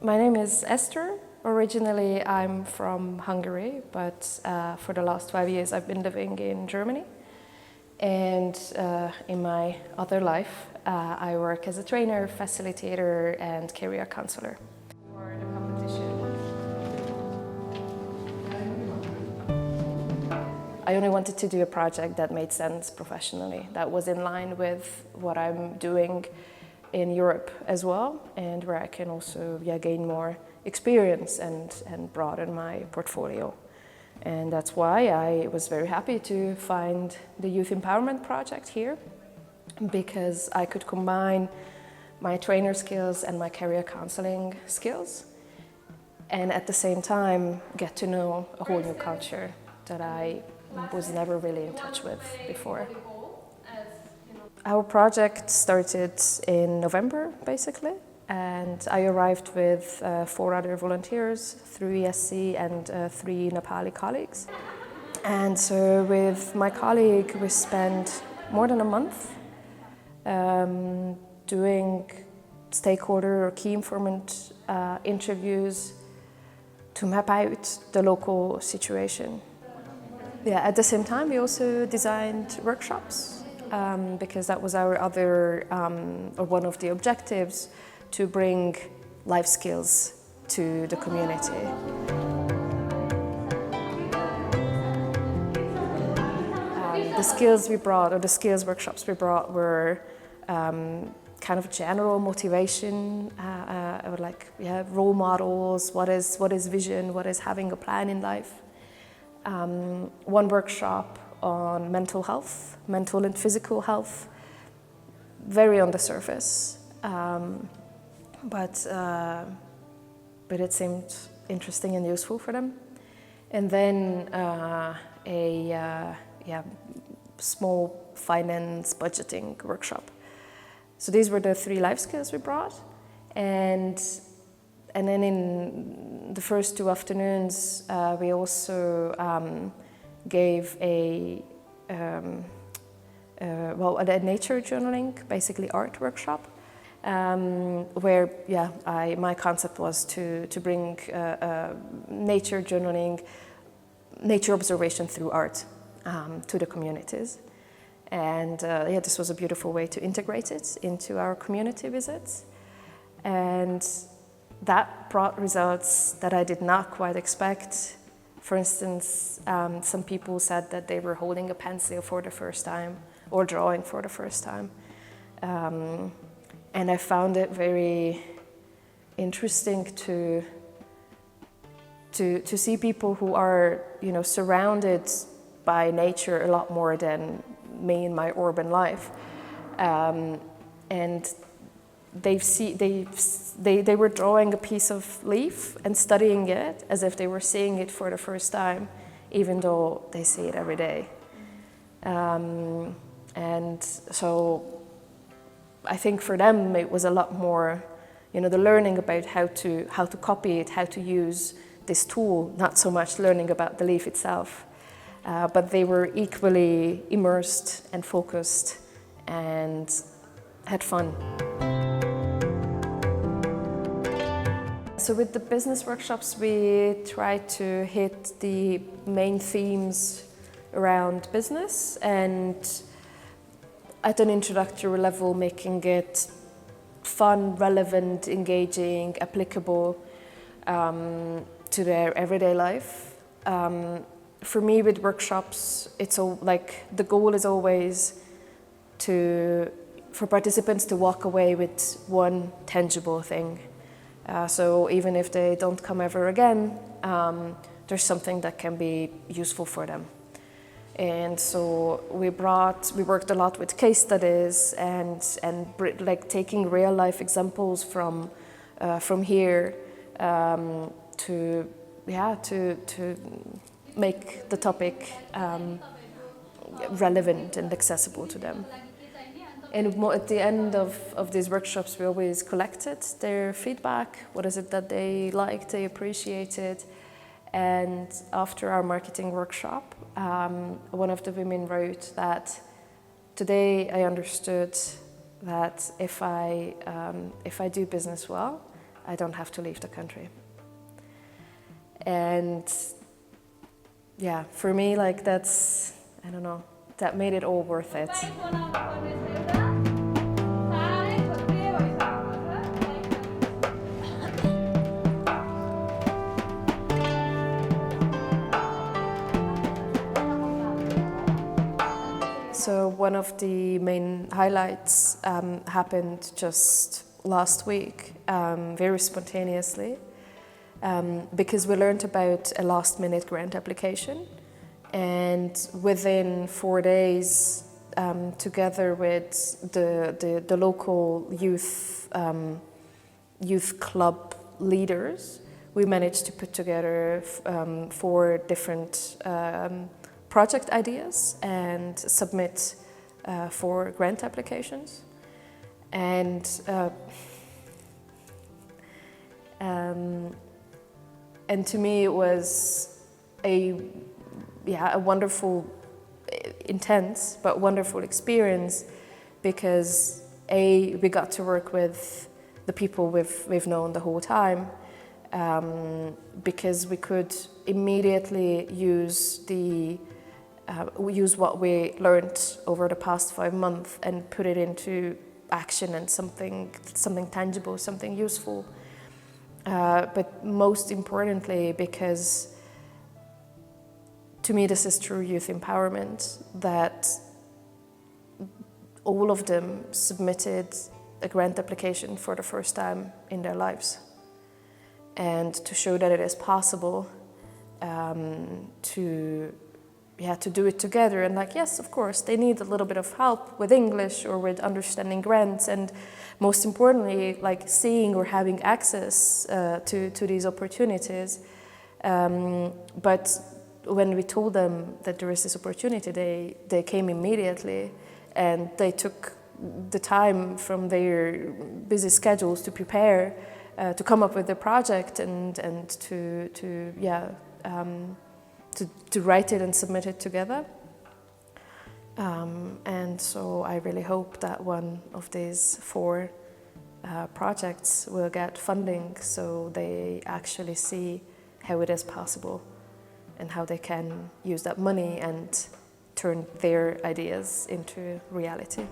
My name is Esther. Originally, I'm from Hungary, but for the last 5 years I've been living in Germany. And in my other life, I work as a trainer, facilitator, and career counselor. For the competition, I only wanted to do a project that made sense professionally, that was in line with what I'm doing in Europe as well, and where I can also gain more experience and broaden my portfolio. And that's why I was very happy to find the Youth Empowerment Project here, because I could combine my trainer skills and my career counseling skills, and at the same time get to know a whole new culture that I was never really in touch with before. Our project started in November, basically, and I arrived with 4 other volunteers, 3 ESC and 3 Nepali colleagues. And so with my colleague, we spent more than a month doing stakeholder or key informant interviews to map out the local situation. Yeah, at the same time, we also designed workshops because that was our other, or one of the objectives, to bring life skills to the community. The skills we brought, or the skills workshops we brought, were kind of general motivation, or role models. What is vision? What is having a plan in life? One workshop on mental health, mental and physical health, very on the surface, but it seemed interesting and useful for them. And then a small finance budgeting workshop. So these were the 3 life skills we brought, and then in the first 2 afternoons we also gave a nature journaling, basically art workshop, where my concept was to bring nature journaling, nature observation through art to the communities. And this was a beautiful way to integrate it into our community visits. And that brought results that I did not quite expect. For instance, some people said that they were holding a pencil for the first time or drawing for the first time. And I found it very interesting to see people who are, surrounded by nature a lot more than me in my urban life. And they were drawing a piece of leaf and studying it as if they were seeing it for the first time, even though they see it every day. And so I think for them it was a lot more, the learning about how to copy it, how to use this tool, not so much learning about the leaf itself. But they were equally immersed and focused and had fun. So with the business workshops, we tried to hit the main themes around business, and at an introductory level, making it fun, relevant, engaging, applicable to their everyday life. For me, with workshops, it's the goal is always for participants to walk away with one tangible thing. So even if they don't come ever again, there's something that can be useful for them. And so we worked a lot with case studies and taking real life examples from here to make the topic relevant and accessible to them. And at the end of these workshops, we always collected their feedback. What is it that they liked, they appreciated? And after our marketing workshop, one of the women wrote that, today I understood that if I do business well, I don't have to leave the country. And yeah, for me, like that's, I don't know, that made it all worth it. So one of the main highlights happened just last week, very spontaneously, because we learned about a last-minute grant application, and within 4 days, together with the local youth club leaders, we managed to put together 4 different project ideas and submit for grant applications. And to me it was a wonderful, intense but wonderful experience, because we got to work with the people we've known the whole time, because we could immediately use what we learned over the past 5 months and put it into action and something tangible, something useful. But most importantly, because to me this is true youth empowerment, that all of them submitted a grant application for the first time in their lives. And to show that it is possible to do it together. And like, yes, of course, they need a little bit of help with English or with understanding grants, and most importantly, like seeing or having access to these opportunities. But when we told them that there is this opportunity, they came immediately, and they took the time from their busy schedules to prepare, to come up with the project and to write it and submit it together. And so I really hope that one of these 4 projects will get funding, so they actually see how it is possible and how they can use that money and turn their ideas into reality.